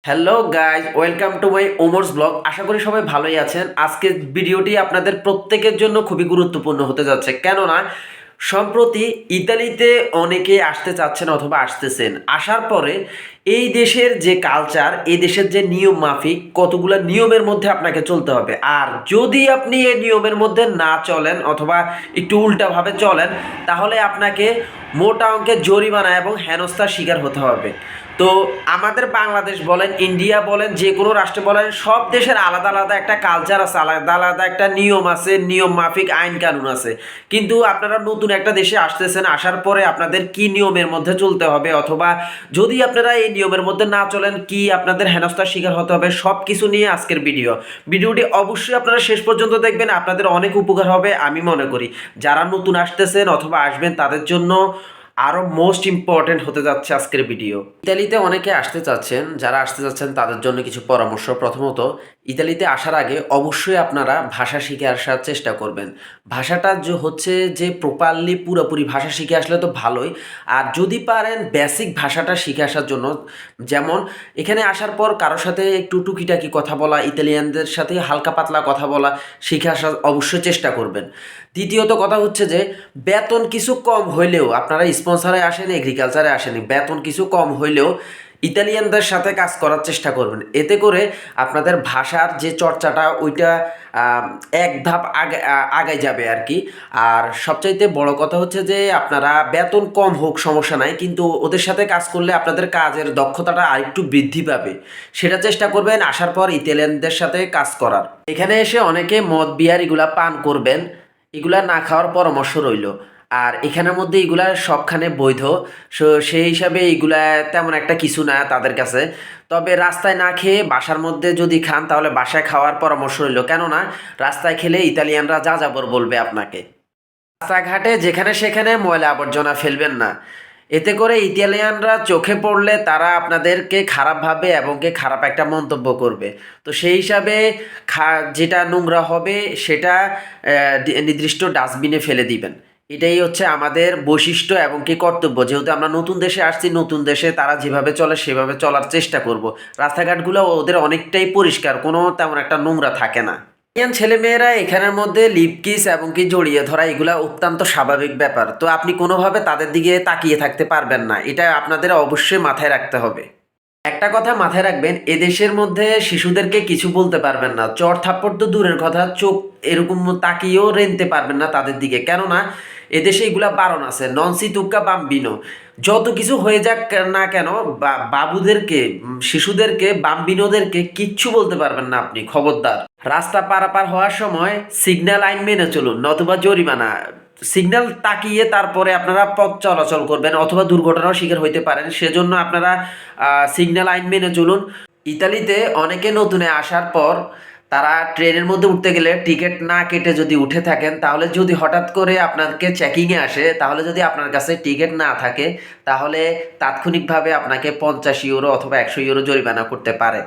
Hello guys, welcome to my ওমরস blog. আশা করি সবাই ভালোই আছেন। আজকের ভিডিওটি আপনাদের প্রত্যেকের জন্য খুবই গুরুত্বপূর্ণ হতে যাচ্ছে, কেননা সম্প্রতি ইতালিতে অনেকে আসতে চাচ্ছেন অথবা আসতেছেন। আসার পরে এই দেশের যে কালচার, এই দেশের যে নিয়ম মাফিক কতগুলো নিয়মের মধ্যে আপনাকে চলতে হবে। আর যদি আপনি এই নিয়মের মধ্যে না চলেন অথবা একটু উল্টাভাবে চলেন, তাহলে আপনাকে মোটা অঙ্কের জরিমানা এবং হেনস্থার শিকার হতে হবে। তো আমাদের বাংলাদেশ বলেন, ইন্ডিয়া বলেন, যে কোনো রাষ্ট্রে বলেন, সব দেশের আলাদা আলাদা একটা কালচার আছে, আলাদা আলাদা একটা নিয়ম আছে, নিয়ম মাফিক আইন কানুন আছে। কিন্তু আপনারা নতুন একটা দেশে আসতেছেন, আসার পরে আপনাদের কি নিয়মের মধ্যে চলতে হবে, অথবা যদি আপনারা এই নিয়মের মধ্যে না চলেন কি আপনাদের হেনস্থার শিকার হতে হবে, সব কিছু নিয়ে আজকের ভিডিওটি অবশ্যই আপনারা শেষ পর্যন্ত দেখবেন। আপনাদের অনেক উপকার হবে আমি মনে করি। যারা নতুন আসতেছেন অথবা আসবেন তাদের জন্য আরও মোস্ট ইম্পর্টেন্ট হতে যাচ্ছে আজকের ভিডিও। ইতালিতে অনেকে আসতে চাচ্ছেন, যারা আসতে চাচ্ছেন তাদের জন্য কিছু পরামর্শ। প্রথমত, ইতালিতে আসার আগে অবশ্যই আপনারা ভাষা শিখে আসার চেষ্টা করবেন। ভাষাটা যে হচ্ছে যে প্রপারলি পুরোপুরি ভাষা শিখে আসলে তো ভালোই, আর যদি পারেন বেসিক ভাষাটা শিখে আসার জন্য, যেমন এখানে আসার পর কারোর সাথে একটু টুকিটাকি কথা বলা, ইতালিয়ানদের সাথে হালকা পাতলা কথা বলা শিখে আসার অবশ্যই চেষ্টা করবেন। দ্বিতীয়ত কথা হচ্ছে যে বেতন কিছু কম হইলেও, আপনারা স্পন্সারে আসেন, এগ্রিকালচারে আসেন, বেতন কিছু কম হইলেও ইতালিয়ানদের সাথে কাজ করার চেষ্টা করবেন। এতে করে আপনাদের ভাষার যে চর্চাটা ওইটা এক ধাপ আগে যাবে আর কি। আর সবচাইতে বড় কথা হচ্ছে যে আপনারা বেতন কম হোক সমস্যা নাই, কিন্তু ওদের সাথে কাজ করলে আপনাদের কাজের দক্ষতাটা আরেকটু বৃদ্ধি পাবে। সেটা চেষ্টা করবেন আসার পর ইতালিয়ানদের সাথে কাজ করার। এখানে এসে অনেকে মদ বিয়ার এগুলা পান করবেন, এগুলা না খাওয়ার পরামর্শ রইল। আর এখানের মধ্যে এগুলা সবখানে বৈধ, সেই হিসাবে এগুলা তেমন একটা কিছু না তাদের কাছে। তবে রাস্তায় না খেয়ে বাসার মধ্যে যদি খান তাহলে বাসায় খাওয়ার পরামর্শ রইল, কেননা রাস্তায় খেলে ইতালিয়ানরা যা যাবর বলবে আপনাকে। রাস্তাঘাটে যেখানে সেখানে ময়লা আবর্জনা ফেলবেন না। এতে করে ইতালিয়ানরা চোখে পড়লে তারা আপনাদেরকে খারাপ ভাবে এবং খারাপ একটা মন্তব্য করবে। তো সেই হিসাবে যেটা নোংরা হবে সেটা নির্দিষ্ট ডাস্টবিনে ফেলে দিবেন। এটাই হচ্ছে আমাদের বৈশিষ্ট্য এবং কর্তব্য। যেহেতু আমরা নতুন দেশে আসছি, নতুন দেশে তারা যেভাবে চলে সেভাবে চলার চেষ্টা করব। রাস্তাঘাটগুলো ওদের অনেকটাই পরিষ্কার, কোনো তেমন একটা নোংরা থাকে না। ছেলেমেয়েরা এখানের মধ্যে লিপ কিস এবং জড়িয়ে ধরা এগুলা অত্যন্ত স্বাভাবিক ব্যাপার। তো আপনি কোনোভাবে তাদের দিকে তাকিয়ে থাকতে পারবেন না, এটা আপনাদের অবশ্যই মাথায় রাখতে হবে। একটা কথা মাথায় রাখবেন, এদেশের মধ্যে শিশুদেরকে কিছু বলতে পারবেন না। চড় থাপ্পড় তো দূরের কথা, চোখ এরকম তাকিয়েও রেনতে পারবেন না তাদের দিকে, কেননা এদেশে এগুলা বারণ আছে, ননসি তুক্কা বাম্বিনো। যত কিছু হয়ে যাক না কেন, বাবুদেরকে, শিশুদেরকে, বাম্বিনোদেরকে কিচ্ছু বলতে পারবেন না আপনি, খবরদার। রাস্তা পারাপার হওয়ার সময় সিগন্যাল আইন মেনে চলুন, নতুবা জরিমানা। সিগন্যাল তাকিয়ে তারপরে আপনারা পথ চলাচল করবেন, অথবা দুর্ঘটনার শিকার হইতে পারেন, সেজন্য আপনারা সিগন্যাল আইন মেনে চলুন। ইতালিতে অনেকে নতুনে আসার পর তারা ট্রেনের মধ্যে উঠতে গেলে টিকিট না কেটে যদি উঠে থাকেন, তাহলে যদি হঠাৎ করে আপনাকে চেকিংয়ে আসে, তাহলে যদি আপনার কাছে টিকিট না থাকে, তাহলে তাৎক্ষণিকভাবে আপনাকে 50 ইউরো অথবা 100 ইউরো জরিমানা করতে পারে।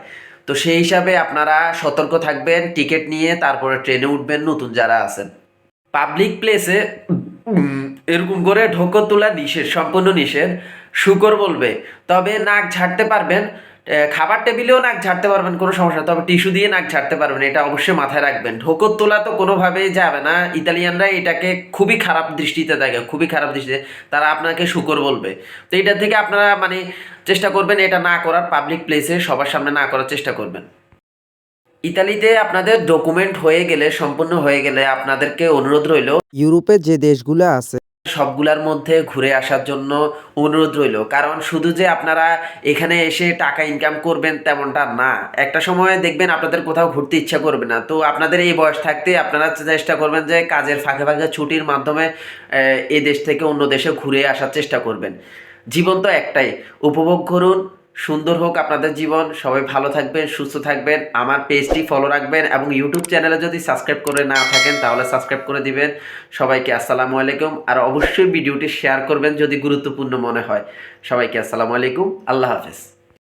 তো সেই হিসাবে আপনারা সতর্ক থাকবেন, টিকিট নিয়ে তারপরে ট্রেনে উঠবেন নতুন যারা আছেন। পাবলিক প্লেসে এরকম করে ঢোকর তোলা নিষেধ, সম্পূর্ণ নিষেধ। শুকর বলবে, তবে নাক ঝাড়তে পারবেন। খাবার টেবিলেও নাক ঝাড়তে পারবেন, কোনো সমস্যা, তবে টিস্যু দিয়ে নাক ঝাড়তে পারবেন, এটা অবশ্যই মাথায় রাখবেন। ঢোকর তোলা তো কোনোভাবেই যাবে না। ইতালিয়ানরা এটাকে খুবই খারাপ দৃষ্টিতে দেখে, খুবই খারাপ দৃষ্টিতে। তারা আপনাকে শুকর বলবে। তো এটা থেকে আপনারা চেষ্টা করবেন এটা না করার, পাবলিক প্লেসে সবার সামনে না করার চেষ্টা করবেন। ইতালিতে আপনাদের ডকুমেন্ট হয়ে গেলে, সম্পূর্ণ হয়ে গেলে, আপনাদেরকে অনুরোধ রইল ইউরোপের যে দেশগুলো আছে সবগুলার মধ্যে ঘুরে আসার জন্য অনুরোধ রইল। কারণ শুধু যে আপনারা এখানে এসে টাকা ইনকাম করবেন তেমনটা না। একটা সময় দেখবেন আপনাদের কোথাও ঘুরতে ইচ্ছা করবে না। তো আপনাদের এই বয়স থাকতে আপনারা চেষ্টা করবেন যে কাজের ফাঁকে ফাঁকে ছুটির মাধ্যমে এই দেশ থেকে অন্য দেশে ঘুরে আসার চেষ্টা করবেন। জীবন তো একটাই, উপভোগ করুন। সুন্দর হোক আপনাদের জীবন। সবাই ভালো থাকবেন, সুস্থ থাকবেন। আমার পেজটি ফলো রাখবেন এবং ইউটিউব চ্যানেলে যদি সাবস্ক্রাইব করে না থাকেন তাহলে সাবস্ক্রাইব করে দিবেন। সবাইকে আসসালামু আলাইকুম। আর অবশ্যই ভিডিওটি শেয়ার করবেন যদি গুরুত্বপূর্ণ মনে হয়। সবাইকে আসসালামু আলাইকুম, আল্লাহ হাফেজ।